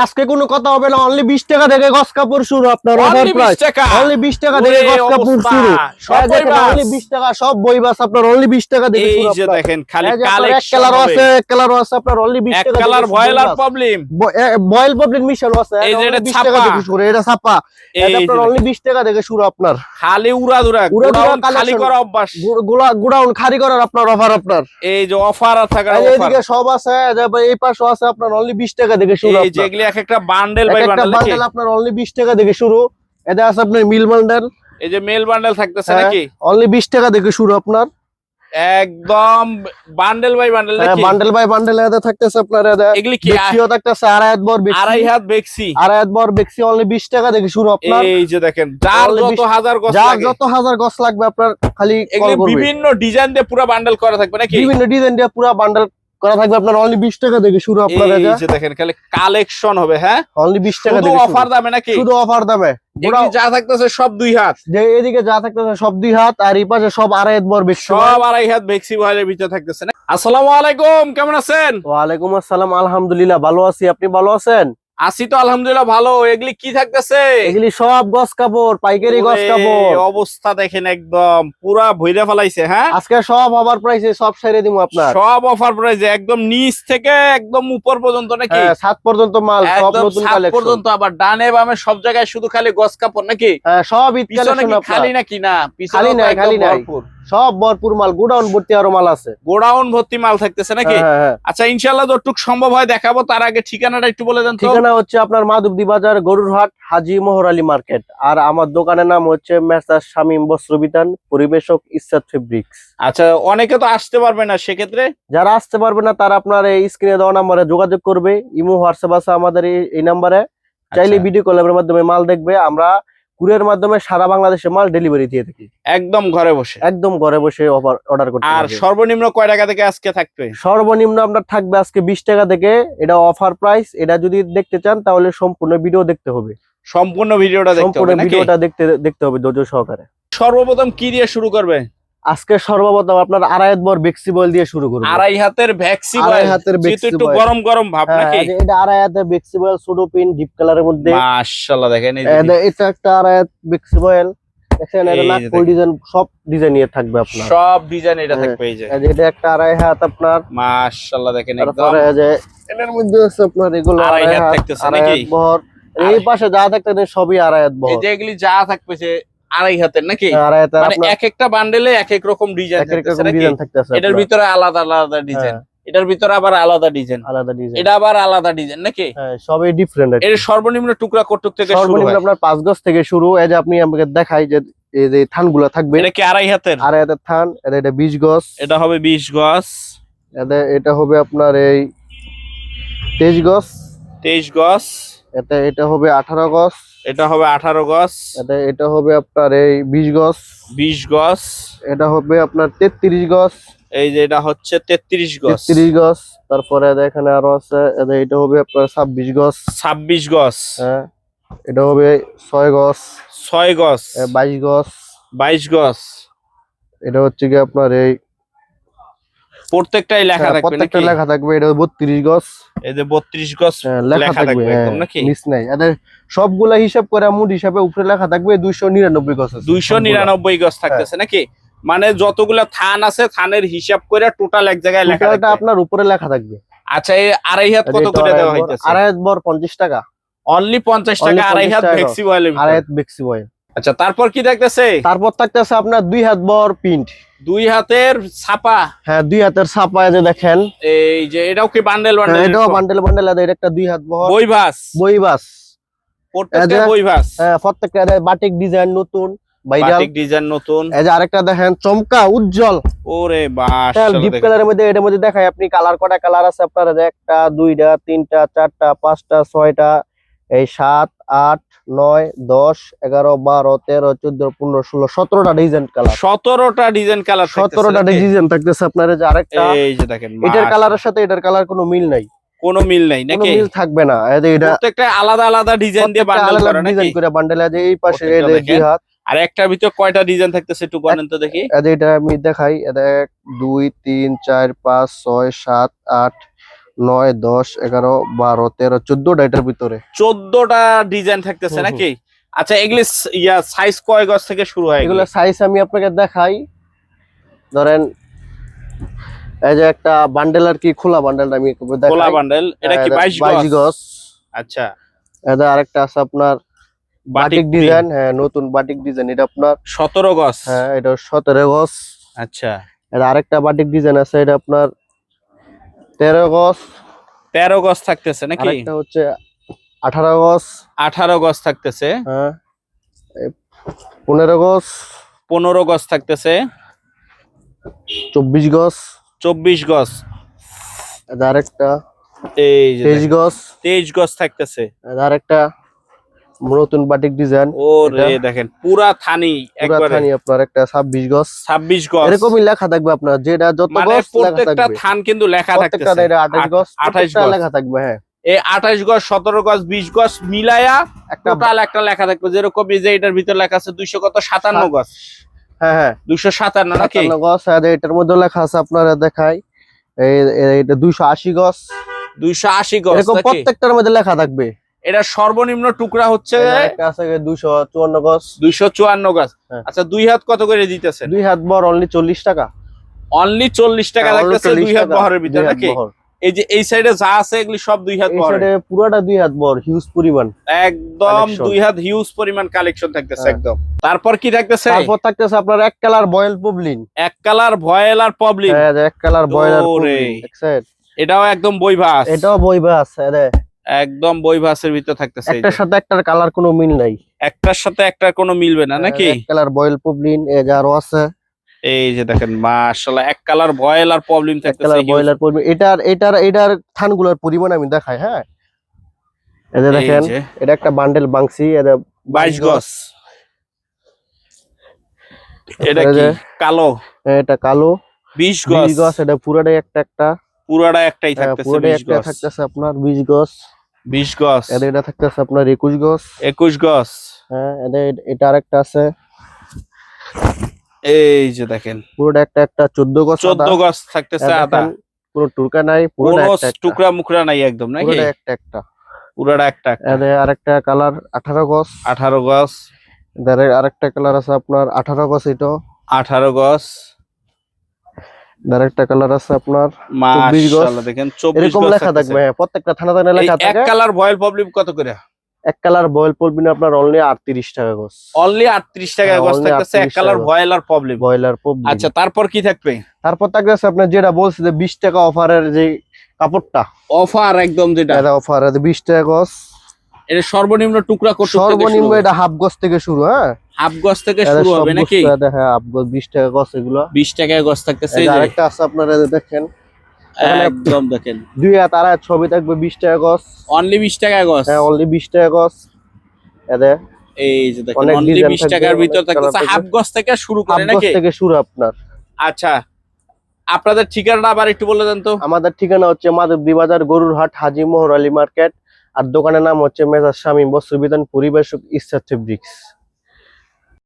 আজকে কোনো কথা হবে না, অনলি 20 টাকা থেকে গস কাপড় শুরু। আপনার অফার প্রাইস অনলি 20 টাকা থেকে গস কাপড় শুরু। অনলি 20 টাকা সব বইবাস আপনার অনলি 20 টাকা থেকে শুরু। এই যে দেখেন খালি কালেকশন এক কালার আছে, এক কালার আছে আপনার অনলি 20 টাকা। এক colour boiler problem, boil problem মিশানো আছে। এই যে এটা 20 টাকা থেকে শুরু, এটা ছাপা, এটা আপনার অনলি 20 টাকা থেকে শুরু। আপনার খালি উড়াদুরা গোডাউন খালি করা অভ্যাস, গোডাউন খালি করার আপনার অফার। আপনার এই যে অফার থাকার অফার, এইদিকে সব আছে, এই পাশে আছে আপনার অনলি 20 টাকা থেকে শুরু। এই যেগুলি এক একটা বান্ডেল বাই বান্ডেল আপনার অনলি 20 টাকা থেকে শুরু। এটা আছে আপনার মিল বান্ডেল, এই যে মেল বান্ডেল থাকতেছে নাকি অনলি 20 টাকা থেকে শুরু। আপনার একদম বান্ডেল বাই বান্ডেল নাকি বান্ডেল বাই বান্ডেল এতে থাকতেছে আপনার। এগুলি কি বেক্সিও থাকতেছে, আড়াই বর বেক্সি, আড়াই হাত বেক্সি, আড়াই বর বেক্সি অনলি 20 টাকা থেকে শুরু। আপনার এই যে দেখেন যার যত হাজার গস যার লাগে, যত হাজার গস লাগবে আপনার খালি কল করবেন। বিভিন্ন ডিজাইন দিয়ে পুরো বান্ডেল করা থাকবে নাকি, বিভিন্ন ডিজাইন দিয়ে পুরো বান্ডেল করা থাকবে আপনার অনলি 20 টাকা থেকে শুরু। আপনার এই যে দেখেন খালি কালেকশন হবে। হ্যাঁ অনলি 20 টাকা শুধু থেকে অফার দামে নাকি, শুধু অফার দামে। এগুলি যা থাকতেছে সব দুই হাত, যে এদিকে যা থাকতেছে সব দুই হাত, আর এই পাশে সব আড়াই বর বেক্সি, সব আড়াই হাত বেক্সি বয়েলের ভিতরে থাকতেছে না। আসসালামু আলাইকুম, কেমন আছেন? ওয়ালাইকুম আসসালাম, আলহামদুলিল্লাহ ভালো আছি। আপনি ভালো আছেন? আসি তো আলহামদুলিল্লাহ ভালো। এগুলি কি থাকতেছে? এগুলি সব গস কাপড়, পাইকারি গস কাপড়। অবস্থা দেখেন একদম পুরা ভইরা ফেলাইছে। হ্যাঁ আজকে সব অফার প্রাইসে সব ছেড়ে দিমু আপনার, সব অফার প্রাইসে একদম নিচ থেকে একদম উপর পর্যন্ত নাকি, সাত পর্যন্ত মাল, সব একদম নতুন 7 কালেকশন পর্যন্ত। আবার ডানে বামে সব জায়গায় শুধু খালি গস কাপড় নাকি, সব ঈদ পিছনে কালেকশন কি আপনার। খালি নাকি? না পিছনে খালি নাই, খালি নাই, ভরপুর সব ভরপুর মাল, গোডাউন ভর্তি আরো মাল আছে, গোডাউন ভর্তি মাল থাকতেছে নাকি। আচ্ছা ইনশাআল্লাহ যতটুকু সম্ভব হয় দেখাবো, তার আগে ঠিকানাটা একটু বলে দেন তো। ঠিকানা হচ্ছে আপনার মাধবদী বাজার, গরুরহাট, হাজী মোহর আলী মার্কেট। আর আমার দোকানের নাম হচ্ছে মেসার শামীম বস্ত্রবিতান, পরিবেশক ইসরাত ফেব্রিক্স। আচ্ছা অনেকে তো আসতে পারবে না, সেক্ষেত্রে যারা আসতে পারবে না তারা আপনার এই স্ক্রিনে দেওয়া নাম্বারে যোগাযোগ করবে। ইমো হোয়াটসঅ্যাপ আছে আমাদের এই নাম্বারে, চাইলে ভিডিও কলের মাধ্যমে মাল দেখবে। আমরা কুরিয়ার মাধ্যমে সারা বাংলাদেশে মাল ডেলিভারি দিয়ে থাকি, একদম ঘরে বসে, একদম ঘরে বসে অর্ডার করতে। আর সর্বনিম্ন কয় টাকা থেকে আজকে থাকবে? সর্বনিম্ন আপনার থাকবে আজকে 20 টাকা থেকে, এটা অফার প্রাইস। এটা যদি দেখতে চান তাহলে সম্পূর্ণ ভিডিও দেখতে হবে, সম্পূর্ণ ভিডিওটা দেখতে হবে নাকি? ভিডিওটা দেখতে হবে ধৈর্য সহকারে। সর্বপ্রথম কি দিয়ে শুরু করবে? আজকে সর্বপ্রথম আপনার আড়াই বর বেক্সি বয়েল দিয়ে শুরু করব। আড়াই হাতের ভ্যাক্সি বয়েল, আড়াই হাতের বেক্সি একটু বয়েল, গরম গরম ভাব নাকি? এটা আড়াই হাতের বেক্সি বয়েল, ছোট পিন ডিপ কালারের মধ্যে। মাশাআল্লাহ দেখেন এই এটা একটা আড়াই হাত বেক্সি বয়েল, দেখেন এটা না ফুল ডিজাইন, সব ডিজাইন এর থাকবে আপনার, সব ডিজাইন এটা থাকবে। এই যে এটা একটা আড়াই হাত আপনার, মাশাআল্লাহ দেখেন একদম। তারপরে যে এর মধ্যে আছে আপনার এগুলো আড়াই হাত থাকতেছে নাকি? বহর, এই পাশে যা থাকতেছে সবই আড়াই হাত বহর। এই যে এগুলি যা থাকবে আড়াই হাতের নাকি? আড়াই হাতের মানে এক একটা বান্ডেলে এক এক রকম ডিজাইন থাকতেছে নাকি? এটার ভিতরে আলাদা আলাদা ডিজাইন, এটার ভিতরে আবার আলাদা ডিজাইন, এটা আবার আলাদা ডিজাইন নাকি? সবই ডিফারেন্ট। এর সর্বনিম্ন টুকরা কতটুক থেকে শুরু হয়? সর্বনিম্ন আপনার 5 গজ থেকে শুরু। এই যে আপনি আমাকে দেখাই যে এই যে থানগুলো থাকবে, এটা কি আড়াই হাতের? আড়াই হাতের থান। এটা 20 গজ, এটা হবে 20 গজ। এটা হবে আপনার এই 23 গজ, 23 গজ। এটা হবে 18 গজ, এটা হবে 18 গজ। এটা হবে আপনার এই 20 গজ, 20 গজ। এটা হবে আপনার 33 গজ, এই যে এটা হচ্ছে 33 গজ, 33 গজ। তারপরে এখানে আরো আছে, এটা হবে আপনার 26 গজ, 26 গজ। এটা হবে 6 গজ, 6 গজ, 22 গজ, 22 গজ। এটা হচ্ছে কি আপনার এই প্রত্যেকটাই লেখা থাকবে নাকি? প্রত্যেকটা লেখা থাকবে। এটা 32 গজ, এই যে 32 গজ লেখা থাকবে একদম নাকি? মিস নাই। এদের সবগুলা হিসাব করে মুড হিসাবে উপরে লেখা থাকবে 299 গজ আছে, 299 গজ থাকতেছে নাকি? মানে যতগুলা থান আছে থানের হিসাব করে টোটাল এক জায়গায় লেখা থাকবে, আপনার উপরে লেখা থাকবে। আচ্ছা এই আড়াই হাত কত করে দেওয়া হইতাছে? আড়াই হাত বর 50 টাকা, অনলি 50 টাকা আড়াই হাত বেক্সি বয়েল। আড়াই হাত বেক্সি বয়েল। আচ্ছা তারপর কি দেখতেছে? তারপর থাকতেছে আপনার 2 হাত বর প্রিন্ট, 2 হাতের ছাপা। 2 হাতের ছাপা। এই যে দেখেন, এই যে এটাও কি বান্ডেল বান্ডেল? এটাও বান্ডেল বান্ডেল। এটা একটা 2 হাত বহর বইভাস, বইবাস, প্রত্যেকটা বইভাস। প্রত্যেকটা বাটিক ডিজাইন নতুন, বাটিক ডিজাইন নতুন। এই যে আরেকটা দেখেন চমকা উজ্জ্বল, ওরে মাশাআল্লাহ ডিপ কালারের মধ্যে। এর মধ্যে দেখাই আপনি কালার, কটা কালার আছে আপনার? একটা, দুইটা, তিনটা, চারটা, পাঁচটা, ছয়টা, এই 7, 8, 9, 10, 11, 12, 13, 14, 15, 16, 17টা ডিজাইন কালার, 17টা ডিজাইন কালার, 17টা ডিজাইন থাকতেছে আপনার। যে আরেকটা, এই যে দেখেন এটার কালারের সাথে এটার কালার কোনো মিল নাই, কোনো মিল নাই নাকি? কোনো মিল থাকবে না। এটা প্রত্যেকটা আলাদা আলাদা ডিজাইন দিয়ে বান্ডেল করা নাকি? ডিজাইন করে বান্ডেল। আছে এই পাশে এই 2 হাত। আর একটার ভিতর কয়টা ডিজাইন থাকতেছে একটু বলেন তো দেখি। এটা আমি দেখাই। এটা 1, 2, 3, 4, 5, 6, 7, 8, 9 10 11 12 13 14টা এটার ভিতরে 14টা ডিজাইন থাকতেছে নাকি? আচ্ছা এগুলি সাইজ কয় গজ থেকে শুরু হয়? এগুলো সাইজ আমি আপনাকে দেখাই। ধরেন এই যে একটা বান্ডেল আর কি, খোলা বান্ডেলটা আমি দেখাই। খোলা বান্ডেল, এটা কি 22 গজ? আচ্ছা, এটা আরেকটা আছে আপনার বাটিক ডিজাইন। হ্যাঁ, নতুন বাটিক ডিজাইন, এটা আপনার 17 গজ। হ্যাঁ, এটা 17 গজ। আচ্ছা, এটা আরেকটা বাটিক ডিজাইন আছে, এটা আপনার 13 গজ। 13 গজ থাকতেছে নাকি? আরেকটা হচ্ছে 18 গজ। 18 গজ থাকতেছে। হ্যাঁ, 15 গজ। 15 গজ থাকতেছে। 24 গজ। 24 গজ। এটা আরেকটা এই যে 23 গজ। 23 গজ থাকতেছে। এটা আরেকটা নতুন বাটিক ডিজাইন। ওরে দেখেন পুরা থানি একবারে। থানি আপনার একটা 26 গজ। 26 গজ এরকমই লেখা থাকবে আপনার, যেটা যত মানে গজ প্রত্যেকটা থান কিন্তু লেখা থাকতেছে। প্রত্যেকটা এটা 28 গজ, 28 প্রত্যেকটা গজ লেখা থাকবে। হ্যাঁ, এই 28 গজ 17 গজ 20 গজ মিলায়া টোটাল একটা লেখা থাকবে। যেরকম এই যে এটার ভিতর লেখা আছে 200 কত 57 গজ। হ্যাঁ হ্যাঁ, 257 নাকি? 57 গজ। আর এটার মধ্যে লেখা আছে আপনারা দেখাই, এটা 280 গজ। 280 গজ এরকম নাকি? প্রত্যেকটার মধ্যে লেখা থাকবে। এটা সর্বনিম্ন টুকরা হচ্ছে একটা আছে 254 গজ। 254 গজ। আচ্ছা, দুই হাত কত করে দিতেছেন? 2 হাত বহর অনলি 40 টাকা। অনলি 40 টাকা লাগতেছে 2 হাত বহরের ভিতরে নাকি? এই যে এই সাইডে যা আছে এগুলি সব 2 হাত বহর। এই সাইডে পুরোটা 2 হাত বহর, হিউজ পরিমাণ, একদম 2 হাত হিউজ পরিমাণ কালেকশন থাকতেছে একদম। তারপর কি থাকতেছে? তারপর থাকতেছে আপনার এক কালার বয়েল পবলিন। এক কালার ভয়েল আর পবলিন। হ্যাঁ, এক কালার বয়েল আর পবলিন। এটাও একদম বইভাস। এটাও বইভাস। একদম বইভাসের ভিতর থাকতেছে। একটার সাথে একটার কালার কোনো মিল নাই। একটার সাথে একটা কোনো মিলবে না নাকি? এক কালার বয়েল পবলিন এই যে আরো আছে। এই যে দেখেন মাশাআল্লাহ, এক কালার ভয়েল আর পবলিন থাকতেছে। কালার বয়েল আর পবলিন। এটার থানগুলোর পরিমাণ আমি দেখাই। হ্যাঁ, এই যে দেখেন, এটা একটা বান্ডেল বাংসি, এটা 22 গজ। এটা কি কালো? এটা কালো 20 গজ। এটা পুরোটাই একটা পুরোটা একটাই থাকতেছে। পুরোটাই একটা থাকতেছে আপনার 20 গজ। 20 গজ। এটা থাকতেছে আপনার 21 গজ। 21 গজ। হ্যাঁ, এটা আরেকটা আছে। এই যে দেখেন পুরোটা একটা 14 গজ। 14 গজ থাকতেছে আদা। কোনো টুকরা নাই, পুরোটা একটা টুকরা মুকরা নাই একদম নাকি? পুরোটা একটা পুরোটা একটা। আরেকটা কালার 18 গজ। 18 গজ। আরেকটা কালার আছে আপনার 18 গজ। এটা 18 গজ। আরেকটা কালার আছে আপনার 24 গজ। মাশাআল্লাহ দেখেন 24 গজ এরকম লেখা থাকবে। প্রত্যেকটা থানা লেখা থাকে। এক কালার ভয়েল পবলিন কত করে? এক কালার বয়েল পবলিন আপনার অনলি 38 টাকা গজ। অনলি 38 টাকা গজ থাকতেছে এক কালার ভয়েল আর পবলিন। আচ্ছা, তারপর কি থাকবে? তারপর থাকতেছে আপনার যেটা বলছি যে 20 টাকা অফারের যে কাপড়টা, অফার একদম যেটা এটা অফার, এটা 20 টাকা গজ। এটা সর্বনিম্ন টুকরা কত থেকে শুরু? সর্বনিম্ন এটা হাফ গজ থেকে শুরু। হ্যাঁ, হাফ গজ থেকে শুরু হবে নাকি? হ্যাঁ, হাফ গজ 20 টাকা গজ। এগুলো 20 টাকা গজ থাকতেছে। এই যে আরেকটা আছে আপনারা দেখেন, একদম দেখেন 2 হাত আর ছবি থাকবে 20 টাকা গজ। অনলি 20 টাকা গজ। হ্যাঁ, অনলি 20 টাকা গজ। এই যে দেখেন অনলি 20 টাকার ভিতর থাকতেছে হাফ গজ থেকে শুরু করে নাকি? হাফ গজ থেকে শুরু আপনার। আচ্ছা, আপনাদের ঠিকানাটা আবার একটু বলে দেন তো। আমাদের ঠিকানা হচ্ছে মাধবদী বাজার, গরুরহাট, হাজী মোহর আলী মার্কেট। আর দোকানের নাম হচ্ছে মেজাজ শামীম বস্ত্র বিতান পরিবেশক ইসরাত ফেব্রিক্স।